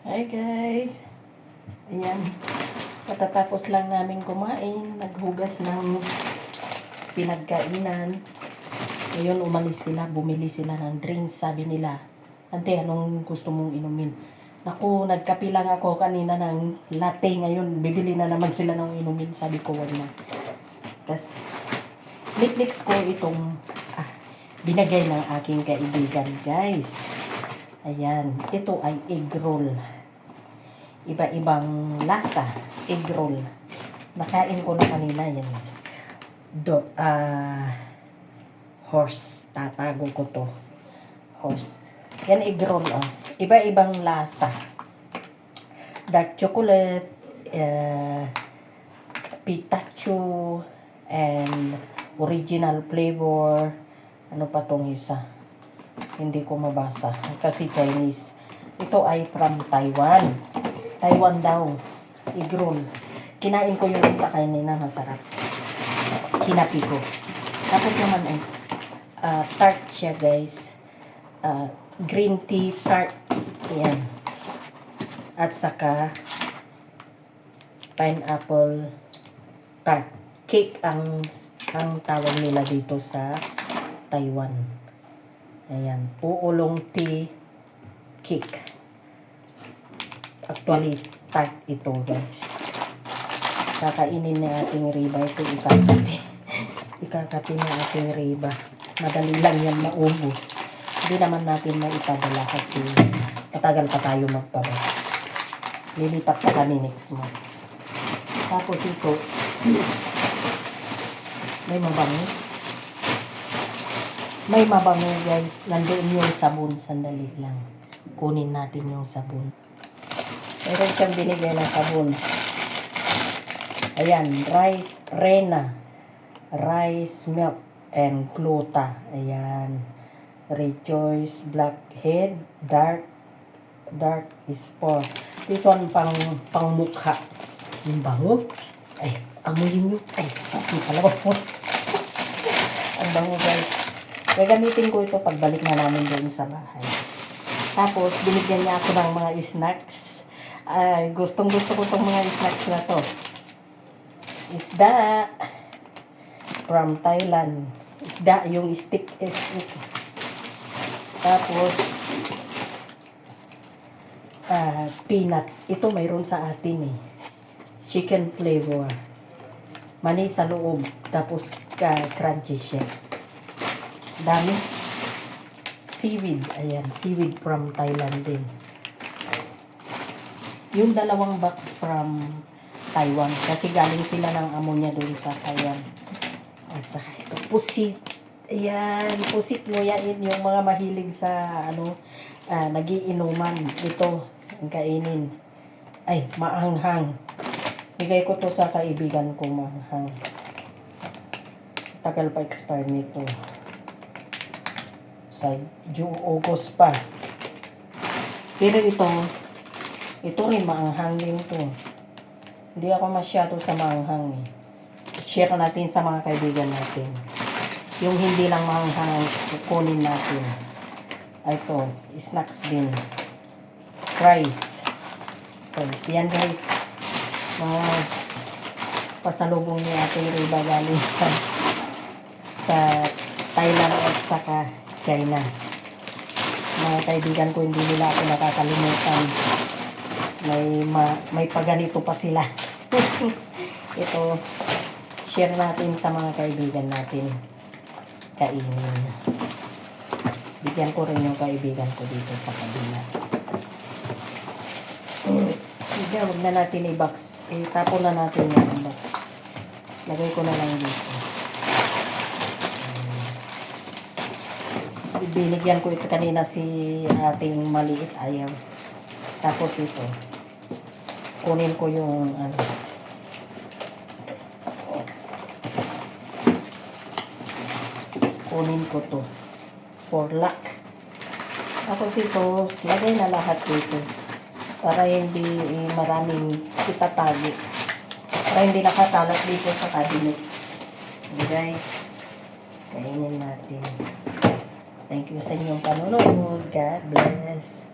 Hi guys! Ayan, katatapos lang namin kumain, naghugas ng pinagkainan. Ngayon umalis sila, bumili sila ng drinks. Sabi nila, "Ante, anong gusto mong inumin?" Naku, nagkape lang ako kanina ng latte. Ngayon, bibili na naman sila ng inumin. Sabi ko, wag na. Kasi, Netflix ko itong binagay ng aking kaibigan, guys. Ayan, ito ay egg roll. Iba-ibang lasa, egg roll. Nakain ko na kanina yan. Horse, tatago ko to. Horse. Yan egg roll, iba-ibang lasa. Dark chocolate, pistachio, and original flavor. Ano pa tong isa? Hindi ko mabasa kasi Chinese. Ito ay from Taiwan. Taiwan daw. Egg roll. Kinain ko yung isa kanina, masarap. Hinapi ko. Tapos naman ay tart siya, guys. Green tea tart. Ayan. At saka pineapple tart. Cake ang tawag nila dito sa Taiwan. Ayan, uulong tea cake. Actually, tart ito, guys. Kakainin ni ating Riba. Ito ikakapi. Ikakapi ni ating Riba. Madali lang yan maubos. Hindi naman natin maipadala kasi matagal pa tayo magpabas. Lilipat pa kami next month. Tapos ito, may mabango. May mabango, guys. Nandoon yung sabon. Sandali lang. Kunin natin yung sabon. Meron siyang binigay ng sabon. Ayan. Rice Rena. Rice milk and gluta. Ayan. Rejoice Blackhead. Dark sport. This one pang mukha. Yung bango. Ay, amuyin nyo. Ay, pala po. Ang bango, guys. Gagamitin ko ito pagbalik na namin doon sa bahay. Tapos, binigyan niya ako ng mga snacks. Ay, gustong-gusto ko itong mga snacks na to. Isda. From Thailand. Isda, yung stick. Tapos, peanut. Ito mayroon sa atin eh. Chicken flavor. Mani sa loob. Tapos, crunchy siya. Dami. Seaweed. Ayan. Seaweed from Thailand din. Yung dalawang box from Taiwan. Kasi galing sila ng amo niya doon sa Taiwan. At saka ito. Pusit. Ayan. Pusit mo yan. Yung mga mahilig sa nagiinuman. Ito. Ang kainin. Ay, maanghang. Bigay ko to sa kaibigan ko, maanghang. Tagal pa expire nito. Sa August pa. Pero ito rin maanghang din ito. Hindi ako masyado sa maanghang eh. Share natin sa mga kaibigan natin. Yung hindi lang maanghang, kukunin natin. Ito, snacks din. Fries. Yan, guys. Mga pasalubong ni ating Riba galing sa Thailand at saka China. Mga kaibigan ko, hindi nila ako nakakalimutan. May paganito pa sila. Ito, share natin sa mga kaibigan natin. Kainin. Bigyan ko rin yung kaibigan ko dito sa kabila. Hindi, huwag na natin i-box. Tapon na natin yung box. Lagay ko na lang dito. Binigyan ko ito kanina si ating maliit ayaw. Tapos ito. Kunin ko yung kunin ko to. For luck. Tapos ito, lagay na lahat dito. Para hindi maraming itatago. Para hindi nakatalat dito sa cabinet. Okay, guys. Kainin natin. Thank you sa inyong panonood. God bless.